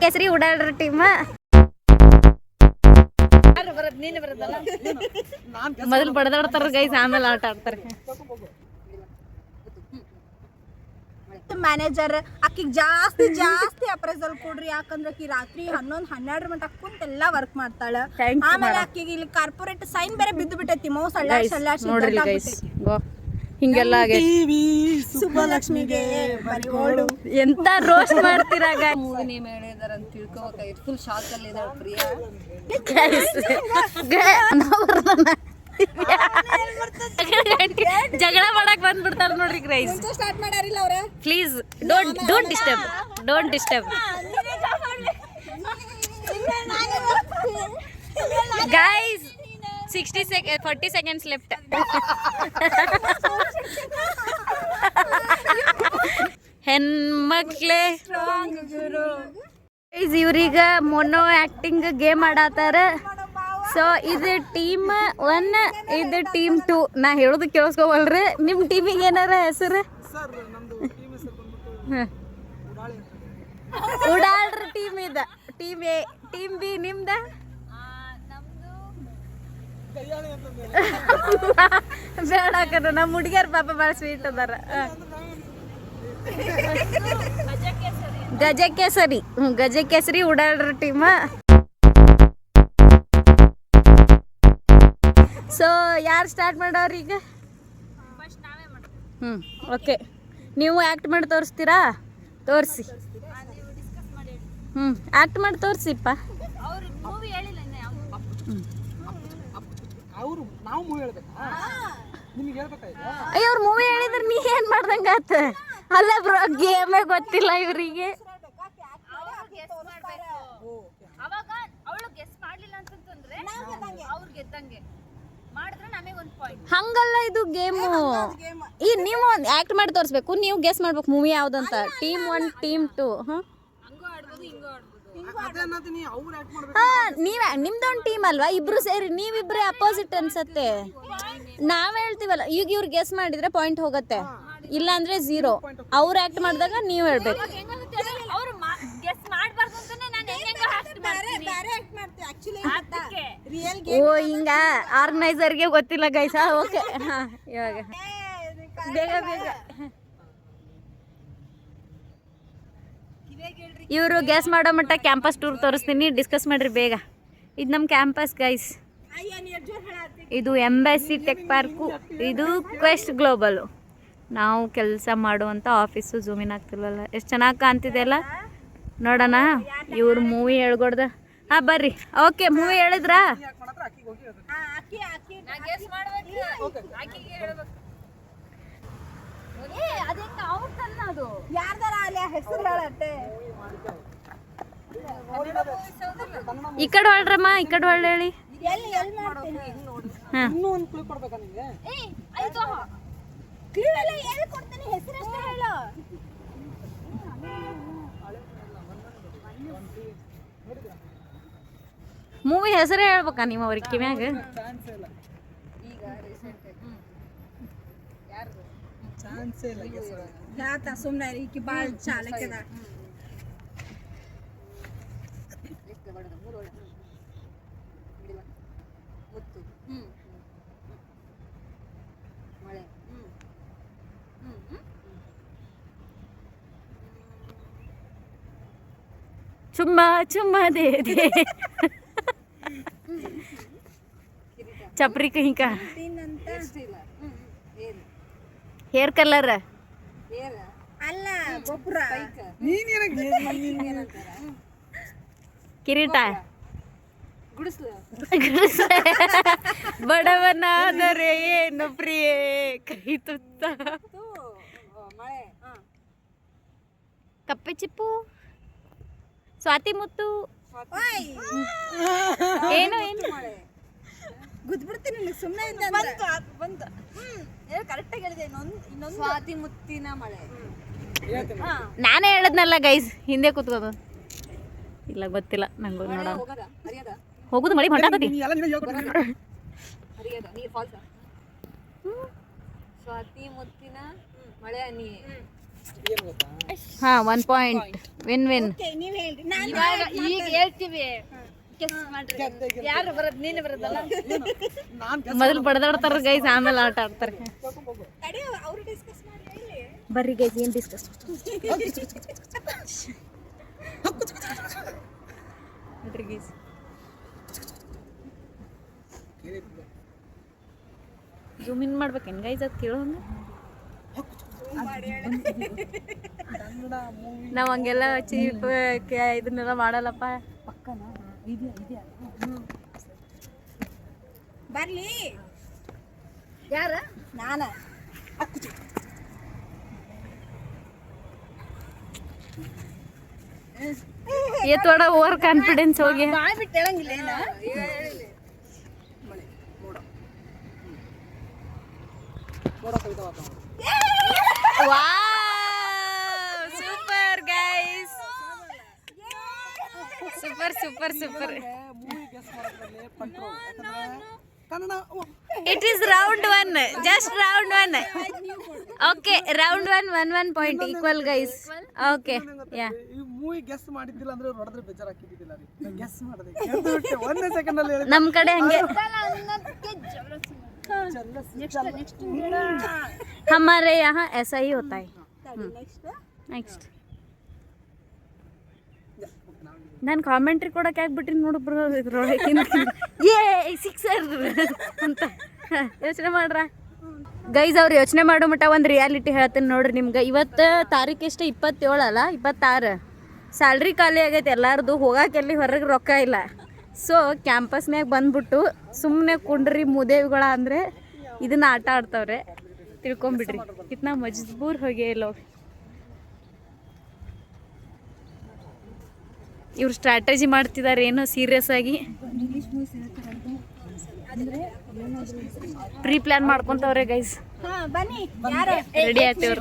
ಕೇಸರಿ ಉಡಾಡ್ರ ಟೀಮ್ ಮೊದಲು ಬಡದಾಡ್ತಾರ ಗೈಸ್, ಆಮೇಲೆ ಆಟ ಆಡ್ತಾರೆ. ಮ್ಯಾನೇಜರ್ ಆಕಿಗೆ ಜಾಸ್ತಿ ಜಾಸ್ತಿ ಅಪ್ರೈಸಲ್ ಕೊಡ್ರಿ, ಯಾಕಂದ್ರೆ ಆಕಿ ರಾತ್ರಿ 11-12 ಗಂಟೆ ಕುಂತೆಲ್ಲ ವರ್ಕ್ ಮಾಡ್ತಾಳ. ಆಮೇಲೆ ಆಕಿಗೆ ಇಲ್ಲಿ ಕಾರ್ಪೊರೇಟ್ ಸೈನ್ ಬೇರೆ ಬಿದ್ದು ಬಿಟ್ಟೈತಿ. ಮೌಸ್ ನೋಡ್ರಿ ಗೈಸ್, ಹಿಂಗೆಲ್ಲ ಸುಬ್ಬಲಕ್ಷ್ಮಿಗೆ ಎಂತ ರೋಸ್ಟ್ ಮಾಡ್ತೀರಾ ನೇಮ್ ಹೇಳಿದಾರ ಅಂತ ತಿಳ್ಕೊಬೇಕಾಗಿತ್ತು. ಫುಲ್ ಶಾಕ್ ಅಲ್ಲಿ ಇದಾಳ ಪ್ರಿಯಾ. ಜಗಳ ಮಾಡಕ್ ಬಂದ್ಬಿಡ್ತಾರ ನೋಡ್ರಿ ಗೈಸ್. ಸ್ಟಾರ್ಟ್ ಮಾಡ್ಯಾರಿಲ್ಲ ಅವ್ರ. Please don't disturb guys. 40 seconds left. ಹೆಣ್ಮಕ್ಳೇ ಇವ್ರೀಗ ಮೊನೋ ಆಕ್ಟಿಂಗ್ ಗೇಮ್ ಆಡತ್ತಾರ. ಸೊ ಇದು ಟೀಮ್ 1, ಇದು ಟೀಮ್ 2. ನಾ ಹೇಳೋದು ಕೇಳಿಸ್ಕೋವಲ್ರಿ. ನಿಮ್ಮ ಟೀಮಿಗೆ ಏನಾರ ಹೆಸರು? ಉಡಾಳ್ರ ಟೀಮ್ ಇದ. Team A, team B. ನಿಮ್ದ ಬೇಡ, ನಮ್ಮ ಹುಡುಗಿಯರ್ ಪಾಪ ಭಾಳ ಸ್ವೀಟ್ ಅದಾರ. ಗಜಕೇಸರಿ. ಗಜಕೇಸರಿ ಉಡಾಳ್ರ ಟೀಮ್. ಸೊ ಯಾರು ಸ್ಟಾರ್ಟ್ ಮಾಡೋರು ಈಗ? ಓಕೆ, ನೀವು ಆ್ಯಕ್ಟ್ ಮಾಡಿ ತೋರಿಸ್ತೀರಾ? ತೋರಿಸಿ. ಆ್ಯಕ್ಟ್ ಮಾಡಿ ತೋರಿಸಿಪ್ಪ. ಅಯ್ಯ, ಅವ್ರು ಮೂವಿ ಹೇಳಿದ್ರೆ ನೀ ಏನು ಮಾಡ್ದಂಗೆ ಆತ? ಅಲ್ಲ ಬ್ರೋ, ಗೇಮೇ ಗೊತ್ತಿಲ್ಲ ಇವರಿಗೆ. ಅವಾಗ ಅವಳು ಗೆಸ್ ಮಾಡ್ಲಿಲ್ಲ ಅಂತಂದ್ರೆ ಅವ್ರು ಗೆದ್ದಂಗೆ ಮಾಡಿದ್ರೆ ನಮಗೆ ಒಂದು ಪಾಯಿಂಟ್. ಹಂಗಲ್ಲ ಇದು ಗೇಮು. ಈ ನೀವು ಆ್ಯಕ್ಟ್ ಮಾಡಿ ತೋರಿಸ್ಬೇಕು, ನೀವು ಗೆಸ್ ಮಾಡ್ಬೇಕು ಮೂವಿ ಯಾವುದಂತ. Team 1, team 2. ಹಂಗೂ ಆಡ್ಬೋದು, ಹಿಂಗೂ ಆಡ್ಬೋದು. ನೀವೇ ನಿಮ್ದೊಂದು ಟೀಮ್ ಅಲ್ವಾ? ಇಬ್ರು ಸೇರಿ ನೀವಿಬ್ರೆ ಅಪೋಸಿಟ್ ಅನ್ಸತ್ತೆ. ನಾವ್ ಹೇಳ್ತೀವಲ್ಲ, ಈಗ ಇವ್ರು ಗೆಸ್ ಮಾಡಿದ್ರೆ ಪಾಯಿಂಟ್ ಹೋಗತ್ತೆ, ಇಲ್ಲ ಅಂದ್ರೆ 0. ಅವ್ರು ಆಕ್ಟ್ ಮಾಡಿದಾಗ ನೀವು ಹೇಳ್ಬೇಕು. ಅವರು ಗೆಸ್ ಮಾಡಬಾರ್ದು ಅಂತಾನೆ ನಾನು ಹೆಂಗೆ ಆಕ್ಟ್ ಮಾಡ್ತೀನಿ. ಓ, ಹಿಂಗ ಆರ್ಗನೈಸರ್ಗೆ ಗೊತ್ತಿಲ್ಲ ಗೈಸ. ಓಕೆ, ಇವಾಗ ಬೇಗ ಬೇಗ ಇವರು ಗ್ಯಾಸ್ ಮಾಡೋ ಮಟ್ಟ ಕ್ಯಾಂಪಸ್ ಟೂರ್ ತೋರಿಸ್ತೀನಿ. ಡಿಸ್ಕಸ್ ಮಾಡ್ರಿ ಬೇಗ. ಇದು ನಮ್ಮ ಕ್ಯಾಂಪಸ್ ಗೈಸ್. ಇದು ಎಂಬಸಿ ಟೆಕ್ ಪಾರ್ಕು. ಇದು ಕ್ವೆಸ್ಟ್ ಗ್ಲೋಬಲು. ನಾವು ಕೆಲಸ ಮಾಡುವಂಥ ಆಫೀಸು. ಝೂಮಿನ್ ಆಗ್ತಿಲ್ವಲ್ಲ, ಎಷ್ಟು ಚೆನ್ನಾಗಿ ಕಾಣ್ತಿದೆ ಅಲ್ಲ. ನೋಡೋಣ ಇವ್ರು ಮೂವಿ ಹೇಳ್ಕೊಡ್ದ. ಹಾಂ ಬರ್ರಿ. ಓಕೆ, ಮೂವಿ ಹೇಳಿದ್ರಾ? ಈ ಕಡೆ ಹೊಳ್ರಮ್ಮ, ಈ ಕಡೆ ಹೊಳ್ಳಿ ಹೇಳಿ. ಮೂವಿ ಹೆಸರೇ ಹೇಳ್ಬೇಕಾ ನೀವು ಅವ್ರಿಗೆ ಕಿವ್ಯಾಗ? ಸುಮ್ಮನೆ ಈಕಿ ಭಾಳ ಚಾಲಕದ. ಚುಮ್ಮ ಚುಮ್ಮ ದೇ ದೇ ಚಪ್ರಿ ಕಹಿಕ. ಹೇರ್ ಕಲರ್ ಅಲ್ಲ, ಗೊಬ್ಬರ. ಕಿರೀಟ. ಬಡವನಾದರೆ ಏನು ಪ್ರಿಯೇ ಕೈ ತುತ್ತ. ಕಪ್ಪೆ ಚಿಪ್ಪು. ಸ್ವಾತಿ ಮುತ್ತು. ಏನು ಏನು ಗುದ್ಬಿಡ್ತೀನಿ ಸುಮ್ಮನೆ ಕರೆಕ್ಟಾಗಿ ಹೇಳಿದೆ. ಇನ್ನೊಂದು ಸ್ವಾತಿ ಮುತ್ತಿನ ಮಳೆ. ನಾನೇ ಹೇಳದ್ನಲ್ಲ ಗೈಸ್, ಹಿಂದೆ ಕೂತ್ಕೋದು. ಇಲ್ಲ ಗೊತ್ತಿಲ್ಲ ನಂಗೂ. ನೋಡ ಹೋಗುದು ಮಳಿ ಹೊಂಟಾತತಿ. ಸ್ವಾತಿ ಮುತ್ತಿನ ಮಳೆ ಹನಿ. ಹಾ 1 ಪಾಯಿಂಟ್ ವಿನ್ ವಿನ್. ನೀವ್ ಹೇಳ್ರಿ ನಾನು ಇವಾಗ ಈಗ ಹೇಳ್ತೀವಿ ಗೆಸ್ ಮಾಡ್ರಿ ಯಾರು ಬರೋದು ನೀನೇ ಬರೋದಲ್ಲ ಮೊದಲು ಬಡದಾಡ್ತಾರ ಗೈಸ್, ಆಮೇಲೆ ಆಟ ಆಡ್ತಾರೆ. ತಡಿ ಅವ್ರು ಡಿಸ್ಕಸ್ ಮಾಡಿ ಹೇಳಿ. ಬರ್ರಿ ಗೈಸ್ ಏನ್ ಡಿಸ್ಕಸ್ ನೋಡ್ರಿ ಗೈಸ್. ಜೂಮ್ ಇನ್ ಮಾಡ್ಬೇಕೇನ್ ಗೈಸ್ ಅದು ಕೇಳೋಂಗ? ನಾವ್ ಹಂಗೆಲ್ಲ ಚೀಪ್ ಇದನ್ನೆಲ್ಲ ಮಾಡಲ್ಲಪ್ಪ. ಬರ್ಲಿ ಯಾರ ನಾನ ये थोड़ा ओवर कॉन्फिडेंस हो गया. ಬಾಯ್ ಬಿಟ್ಟು ಹೇಳಂಗಿಲ್ಲ ಏನ wow super guys, super super super. It is round 1, just round 1. Okay, round 1 1 point equal guys. Okay, yeah. ಈ ಮೂವಿ ಗೆಸ್ ಮಾಡಿದ್ದಿಲ್ಲ ಅಂದ್ರೆ ಹೊಡೆದ್ರೆ ಬೇಜಾರ್ ಹಾಕಿದ್ದಿಲ್ಲ ರೀ. ಗೆಸ್ ಮಾಡಿದೆ ಗೆದ್ದು ಒಂದೇ ಸೆಕೆಂಡ್ ಅಲ್ಲಿ ಹೇಳಿದೆ. ನಮ್ ಕಡೆ ಹಂಗೆ ನೆಕ್ಸ್ಟ್ हमारे यहाँ ऐसा ही होता है. ನೆಕ್ಸ್ಟ್ ನಾನು ಕಾಮೆಂಟ್ರಿ ಕೊಡಕ್ಕೆ ಆಗ್ಬಿಟ್ರಿ ನೋಡು ಬ್ರೋ, ಇದ್ರೊಳಗೆ ಏ ಸಿಕ್ಸರ್ ಅಂತ ಯೋಚನೆ ಮಾಡ್ರ ಗೈಸ್. ಅವ್ರು ಯೋಚನೆ ಮಾಡೋ ಮಟ್ಟ ಒಂದು ರಿಯಾಲಿಟಿ ಹೇಳ್ತೀನಿ ನೋಡ್ರಿ ನಿಮ್ಗೆ. ಇವತ್ತು ತಾರೀಕು ಎಷ್ಟು 27 ಅಲ್ಲ, 26. ಸ್ಯಾಲ್ರಿ ಖಾಲಿ ಆಗೈತೆ ಎಲ್ಲಾರ್ದು, ಹೋಗಕ್ಕೆ ಎಲ್ಲಿ ಹೊರಗೆ ರೊಕ್ಕ ಇಲ್ಲ. ಸೊ ಕ್ಯಾಂಪಸ್ನ್ಯಾಗ ಬಂದ್ಬಿಟ್ಟು ಸುಮ್ಮನೆ ಕುಂಡ್ರಿ ಮುದೇವಿಗಳ ಅಂದರೆ ಇದನ್ನ ಆಟ ಆಡ್ತಾವ್ರೆ. ತಿಳ್ಕೊಂಬಿಡ್ರಿ ಕಿತ್ನಾ ಮಜಬೂರ್ ಹೋಗೇ ಇಲ್ಲ. ಇವ್ರು ಸ್ಟ್ರಾಟಜಿ ಮಾಡ್ತಿದ್ದಾರೆ ಏನೋ ಸೀರಿಯಸ್ ಆಗಿ, ಪ್ರೀ ಪ್ಲಾನ್ ಮಾಡ್ಕೊಂತವ್ರೆ ಗೈಸ್. ಹಾ ಬನ್ನಿ ಯಾರು ರೆಡಿ ಆಗ್ತೇವ್ರ.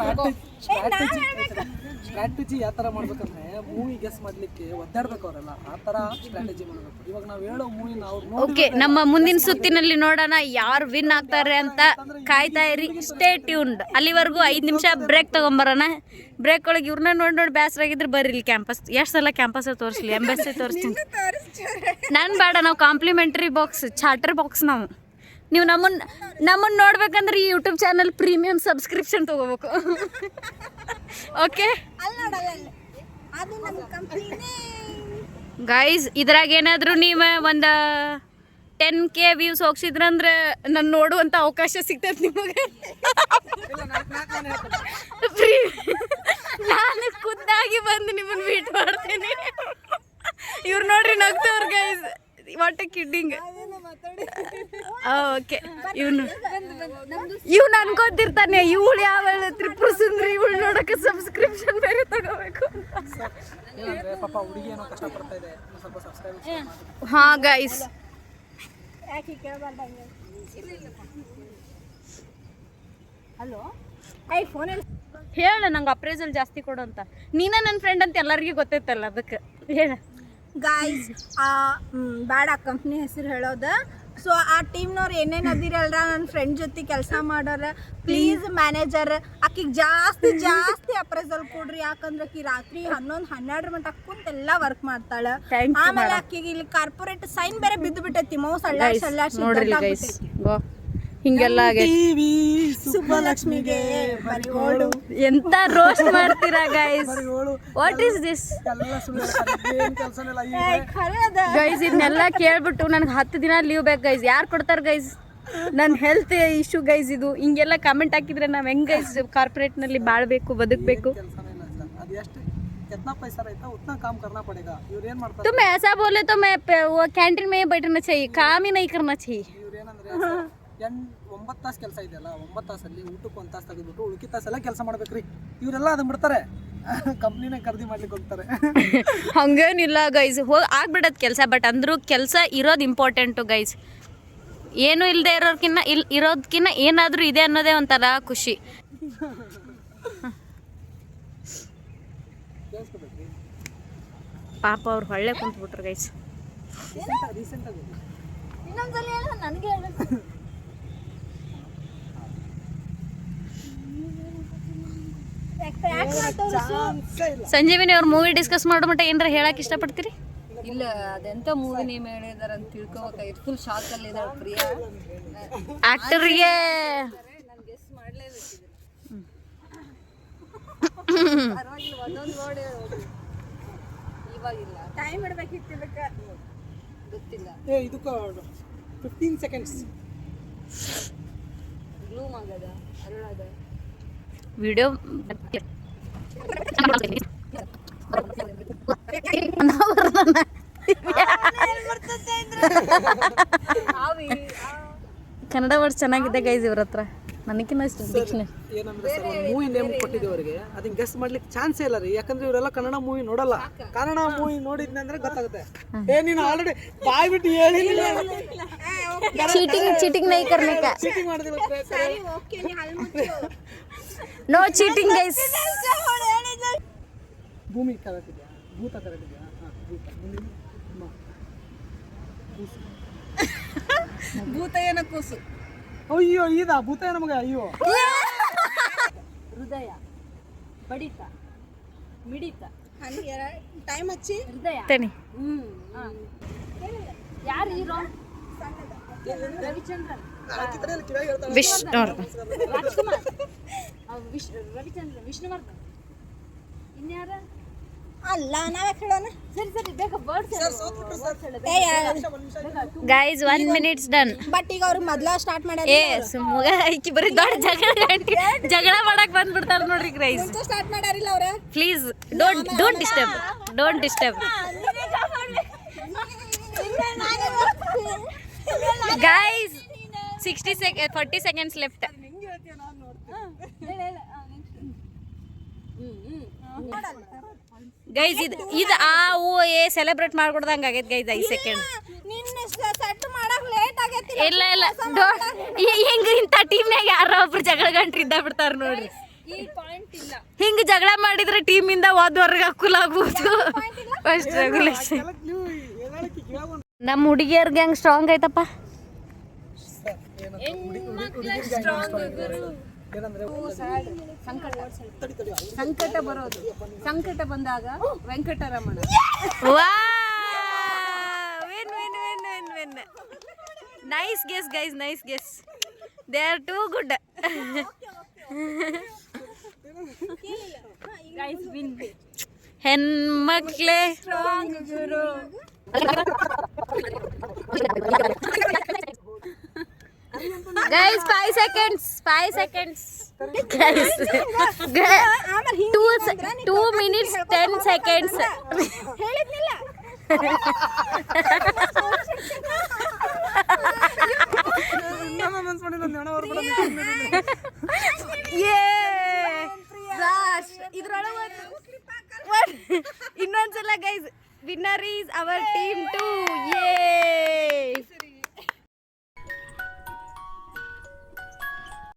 ಸ್ಟ್ರಾಟಜಿ ಯಾವ ಥರ ಮಾಡ್ಬೇಕಂದ್ರೆ ಮೂವಿ ಗೆಸ್ ಮಾಡ್ಲಿಕ್ಕೆ ಒದ್ದಾಡ್ಬೇಕು ಅವರೆಲ್ಲ, ಆ ಥರ ಸ್ಟ್ರಾಟಜಿ ಮಾಡ್ಬೇಕು. ಇವಾಗ ನಾವು ಹೇಳೋ ಮೂವಿ ನಾವು ಓಕೆ, ನಮ್ಮ ಮುಂದಿನ ಸುತ್ತಿನಲ್ಲಿ ನೋಡೋಣ ಯಾರು ವಿನ್ ಆಗ್ತಾರೆ ಅಂತ. ಕಾಯ್ತಾ ಇರಿ, ಸ್ಟೇ ಟ್ಯೂನ್ಡ್. ಅಲ್ಲಿವರೆಗೂ 5 ನಿಮಿಷ ಬ್ರೇಕ್ ತಗೊಂಬರೋಣ. ಬ್ರೇಕ್ ಒಳಗೆ ಇವ್ರನ್ನ ನೋಡಿ ಬೇಸರ ಆಗಿದ್ರೆ ಬರ್ರಿ ಇಲ್ಲಿ ಕ್ಯಾಂಪಸ್. ಎಷ್ಟು ಸಲ ಕ್ಯಾಂಪಸ್ ತೋರಿಸ್ಲಿ, ಎಂಬೆಸ್ಸಿ ತೋರಿಸ್ತೀನಿ ನಾನು. ಬೇಡ, ನಾವು ಕಾಂಪ್ಲಿಮೆಂಟ್ರಿ ಬಾಕ್ಸ್, ಚಾರ್ಟರ್ ಬಾಕ್ಸ್. ನೀವು ನಮ್ಮನ್ನು ನೋಡ್ಬೇಕಂದ್ರೆ ಈ ಯೂಟ್ಯೂಬ್ ಚಾನಲ್ ಪ್ರೀಮಿಯಂ ಸಬ್ಸ್ಕ್ರಿಪ್ಷನ್ ತೊಗೋಬೇಕು. ಓಕೆ ಅಲ್ಲಿ ನೋಡಲ್ಲ ಅದು ನಮ್ಮ ಕಂಪ್ನಿನೇ. ಗೈಸ್, ಇದ್ರಾಗ ಏನಾದರೂ ನೀವು ಒಂದು 10K ವ್ಯೂಸ್ ಹೋಗ್ಸಿದ್ರಂದ್ರೆ ನಾನು ನೋಡುವಂಥ ಅವಕಾಶ ಸಿಗ್ತೈತೆ ನಿಮಗೆ. ನಾನು ಖುದ್ದಾಗಿ ಬಂದು ನಿಮ್ಮನ್ನು ಮೀಟ್ ಮಾಡ್ತೇನೆ. ಇವ್ರು ನೋಡ್ರಿ ನಗ್ತವ್ರು guys, what a kidding. Okay, ಇವ್ನು ಅನ್ಕೋತಿರ್ತಾನೆ ಇವಳು ಯಾವ ತ್ರಿಪುರ ಸುಂದ್ರಿ, ಇವಳು ನೋಡಕ್ಕೆ ಸಬ್ಸ್ಕ್ರಿಪ್ಷನ್ ಬೇರೆ ತಗೋಬೇಕು. ಪಾಪ ಹುಡುಗಿ ಏನೋ ಕಷ್ಟ ಪಡ್ತಾ ಇದೆ, ಸ್ವಲ್ಪ ಸಬ್ಸ್ಕ್ರೈಬ್. ಹಾ ಗೈಸ್, ಯಾಕೆ ಕೇಳಬಾರ್ದಂಗೆ. ಹಲೋ ಫೋನಲ್ಲಿ ಹೇಳ ನಂಗೆ ಅಪ್ರೈಸಲ್ ಜಾಸ್ತಿ ಕೊಡು ಅಂತ. ನೀನ ನನ್ನ ಫ್ರೆಂಡ್ ಅಂತ ಎಲ್ಲರಿಗೂ ಗೊತ್ತೈತಲ್ಲ, ಅದಕ್ಕೆ ಹೇಳ. ಗಾಯ್ಸ್ ಬೇಡ ಕಂಪ್ನಿ ಹೆಸರು ಹೇಳೋದು. ಸೊ ಆ ಟೀಮ್ನವ್ರು ಏನೇನು ಅದಿರಲ್ರ ನನ್ನ ಫ್ರೆಂಡ್ ಜೊತೆ ಕೆಲಸ ಮಾಡೋರ, ಪ್ಲೀಸ್ ಮ್ಯಾನೇಜರ್ ಆಕಿಗೆ ಜಾಸ್ತಿ ಜಾಸ್ತಿ ಅಪ್ರೈಸಲ್ ಕೊಡ್ರಿ. ಯಾಕಂದ್ರೆ ಆಕಿ ರಾತ್ರಿ 11-12 ಮಟ್ಟ ಕುಂತೆಲ್ಲ ವರ್ಕ್ ಮಾಡ್ತಾಳೆ. ಆಮೇಲೆ ಆಕಿಗೆ ಇಲ್ಲಿ ಕಾರ್ಪೊರೇಟ್ ಸೈನ್ ಬೇರೆ ಬಿದ್ದು ಬಿಟ್ಟೈತಿ. ಮೌಸ್ ನೋಡ್ರಿ ಗೈಸ್, ಹಿಂಗೆಲ್ಲ ಟಿವಿ ಸುಬ್ಬಲಕ್ಷ್ಮಿಗೆ ಬರಿ ಓಡು. ಎಂತ ರೋಸ್ಟ್ ಮಾಡ್ತೀರಾ ಗೈಸ್? ವಾಟ್ ಈಸ್ ದಿಸ್ ಎಲ್ಲ ಸುಳ್ಳು ಏನು ಕೆಲಸನೆಲ್ಲ ಗೈಸ್? ಇದನ್ನೆಲ್ಲ ಕೇಳ್ಬಿಟ್ಟು ನನಗೆ 10 ದಿನ ಲೀವ್ ಬೇಕು ಗೈಸ್. ಯಾರು ಕೊಡ್ತಾರೆ ಗೈಸ್? ನನ್ನ ಹೆಲ್ತ್ ಇಶ್ಯೂ ಗೈಸ್. ಇದು ಹಿಂಗೆಲ್ಲ ಕಮೆಂಟ್ ಹಾಕಿದ್ರೆ ನಾವು ಹೆಂಗ್ ಗೈಸ್ ಕಾರ್ಪೊರೇಟ್ನಲ್ಲಿ ಬಾಳ್ಬೇಕು, ಬದುಕಬೇಕು? ಕೆಲಸನೇ ಇಲ್ಲ ಅಷ್ಟೇ. ಅದು ಎಷ್ಟು कितना पैसा रहता है उतना काम करना पड़ेगा. ಇವ್ರು ಏನು ಮಾಡ್ತಾರೆ? तुम ऐसा बोले तो मैं वो कैंटीन में ही बैठना चाहिए, काम ही नहीं करना चाहिए. ಇವ್ರು ಏನಂದ್ರೆ 9 ತಾಸು ಕೆಲಸ ಇದೆಯಲ್ಲ, 9 ತಾಸಲ್ಲಿ ಊಟಕ್ಕೆ 1 ತಾಸು ತೆಗೆದ್ಬಿಟ್ಟು ಉಳ್ಕಿ ತಾಸೆಲ್ಲ ಕೆಲಸ ಮಾಡ್ಬೇಕ್ರಿ. ಇವರೆಲ್ಲ ಅದನ್ನ ಬಿಡ್ತಾರೆ, ಕಂಪ್ನಿನೇ ಖರೀದಿ ಮಾಡ್ಲಿಕ್ಕೆ ಹೋಗ್ತಾರೆ. ಹಂಗೇನಿಲ್ಲ ಗೈಸ್, ಆಗ್ಬಿಡತ್ತೆ ಕೆಲಸ. ಬಟ್ ಅಂದ್ರೂ ಕೆಲಸ ಇರೋದು ಇಂಪಾರ್ಟೆಂಟು ಗೈಸ್. ಏನು ಇಲ್ಲದೆ ಇರೋದಕ್ಕಿಂತ ಏನಾದರೂ ಇದೆ ಅನ್ನೋದೇ ಒಂಥರ ಖುಷಿ. ಪಾಪ ಅವ್ರು ಹೊಳ್ಳೆ ಕುಂತ್ಬಿಟ್ರು ಗೈಸ್. ರೀಸೆಂಟಾಗಿ ಇನ್ನೊಂದ್ಸಲ ಹೇಳ, ನನಗೆ ಹೇಳ. ಚಾನ್ಸೇ ಇಲ್ಲ. ಸಂಜೀವಿನಿ ಅವ್ರ ಮೂವಿ ಡಿಸ್ಕಸ್ ಮಾಡೋ ಮಟ್ಟ ಏನಾರ ಹೇಳಕ್ ಇಷ್ಟಪಡ್ತೀರಿ? ಇಲ್ಲ ಅದೆಂತ ಮೂವಿ ನೇಮ್ ಹೇಳಿದಾರ ಅಂತ ತಿಳ್ಕೊಬೇಕಾಗಿತ್ತು. ಫುಲ್ ಶಾಕ್ ಅಲ್ಲಿ ಇದಾಳೆ ಪ್ರಿಯಾ. ಆಕ್ಟರ್ಗೆ ನಾನು ಗೆಸ್ ಮಾಡ್ಲೇಬೇಕಿದೆ. ಪರವಾಗಿಲ್ಲ, ಒಂದೊಂದು ವರ್ಡ್ ಹೇಳೋದು. ಇವಾಗಿಲ್ಲ, ಟೈಮ್ ಇಡ್ಬೇಕಿತ್ತು ಇದಕ್ಕೆ. ಗೊತ್ತಿಲ್ಲ. ಇದಕ್ಕೆ 15 ಸೆಕೆಂಡ್ಸ್. ಗ್ಲೂಮ್ ಆಗದ, ಅರುಳಾದ. ವಿಡಿಯೋ ಕನ್ನಡ ವರ್ಡ್ ಚೆನ್ನಾಗಿದೆ ಗೈಸ್ ಇವ್ರ ಹತ್ರ. ನನಗಿನ್ನ ಡಿಕ್ಷನರಿ ಏನಂದ್ರೆ ಸರ್ ಮೂವಿ ನೇಮ್ ಕೊಟ್ಟಿದ್ದೀವಿ ಅವರಿಗೆ, ಅದನ್ನ ಗೆಸ್ ಮಾಡ್ಲಿಕ್ಕೆ ಚಾನ್ಸೇ ಇಲ್ಲ ರೀ. ಯಾಕಂದ್ರೆ ಇವರೆಲ್ಲ ಕನ್ನಡ ಮೂವಿ ನೋಡಲ್ಲ. ಕನ್ನಡ ಮೂವಿ ನೋಡಿದ್ನೆ ಅಂದ್ರೆ ಗೊತ್ತಾಗುತ್ತೆ. ನೀನು ಆಲ್ರೆಡಿ ಬಾಯ್ ಬಿಟ್ಟು ಹೇಳಿಲ್ಲ. ಚೀಟಿಂಗ್ ನೈ ಕರ್ನೆ ಕಾ. ಚೀಟಿಂಗ್ ಮಾಡಿದಿಲ್ಲ. ಸರಿ ಓಕೆ, ನೀ ಹಲ್ ಮುಚ್ಚು. No cheating guys. ಭೂಮಿ ಕರೆಕ್ಟ್ ಇದೆಯಾ? ಭೂತ ಕರೆಕ್ಟ್ ಇದೆಯಾ? ಭೂತ. ಮುಂದಿನ ಭೂತ ಏನ ಕೂಸು. ಅಯ್ಯೋ ಇದಾ ಭೂತ ನಮಗ. ಅಯ್ಯೋ ಹೃದಯ, ಬಡಿತ, ಮಿಡಿತ, ಟೈಮ್ ಹಚ್ಚಿ. ಹೃದಯ. ತನಿ ಯಾರು ಹೀರೋ? ರವಿಚಂದ್ರನ್, ವಿಷ್ಣು ರಾಜ್ಕುಮಾರ್, ರವಿಚಂದ್ರನ್, ವಿಷ್ಣುವರ್ಧನ್. ಇನ್ಯಾರ? ಅಲ್ಲ ನಾವೇ ಹೇಳೋಣ. ಸರಿ ಸರಿ, ಬೇಗ words guys 1 minutes done. But ಈಗ ಅವ್ರು ಮೊದ್ಲ ಸ್ಟಾರ್ಟ್ ಮಾಡ್ಯಾರ. ಏ ಸುಮ್ಮಗ ಐಕಿ ಬರೀ ದೊಡ್ಡ ಜಗಳ ಮಾಡಕ್ ಬಂದ್ಬಿಡ್ತಾರ ನೋಡ್ರಿ ಗೈಸ್. ಸ್ಟಾರ್ಟ್ ಮಾಡ್ಯಾರಿಲ್ಲ ಅವ್ರ. Please don't disturb guys. 40 seconds left. Guys ಇದು ಆ ಓ ಎ ಸೆಲೆಬ್ರೇಟ್ ಮಾಡ್ಕೊಡ್ದಂಗ ಆಗೈತೆ ಗೈಸ್. 5 ಸೆಕೆಂಡ್. ನಿನ್ನ ಸೆಟ್ ಮಾಡಕ್ ಲೇಟ್ ಆಗೈತಿ. ಇಲ್ಲ ಹಿಂಗ ಇಂಥ ಟೀಮ್ನಾಗ ಯಾರೋ ಒಬ್ರು ಜಗಳ ಗಂಟ್ರಿ ಇದ್ದ ಬಿಡ್ತಾರ ನೋಡ್ರಿ. ಈ ಪಾಯಿಂಟ್ ಇಲ್ಲ. ಹಿಂಗ ಜಗಳ ಮಾಡಿದ್ರೆ ಟೀಮಿಂದ ಹೋದ್ವರ್ಗ ಅಕ್ಕುಲಾಗ್ಬೋದು. First regulation. ನಮ್ಮ ಹುಡುಗಿಯರ್ ಗ್ಯಾಂಗ್ ಸ್ಟ್ರಾಂಗ್ ಐತಪ್ಪ. ಸಂಕಟ ಬರೋದು. ಸಂಕಟ ಬಂದಾಗ Venkataramana. Win. Nice guess guys, nice guess. They are too good. Guys win. ಹೆಣ್ಮಕ್ಳೇ ಸ್ಟ್ರಾಂಗ್ ಗುರು. Guys 5 seconds. Guys, 2 minutes 10 seconds. ಹೇಳಿದ್ನಿಲ್ಲ. ಇನ್ನೊಂದ್ಸಲ guys, winner is our team 2.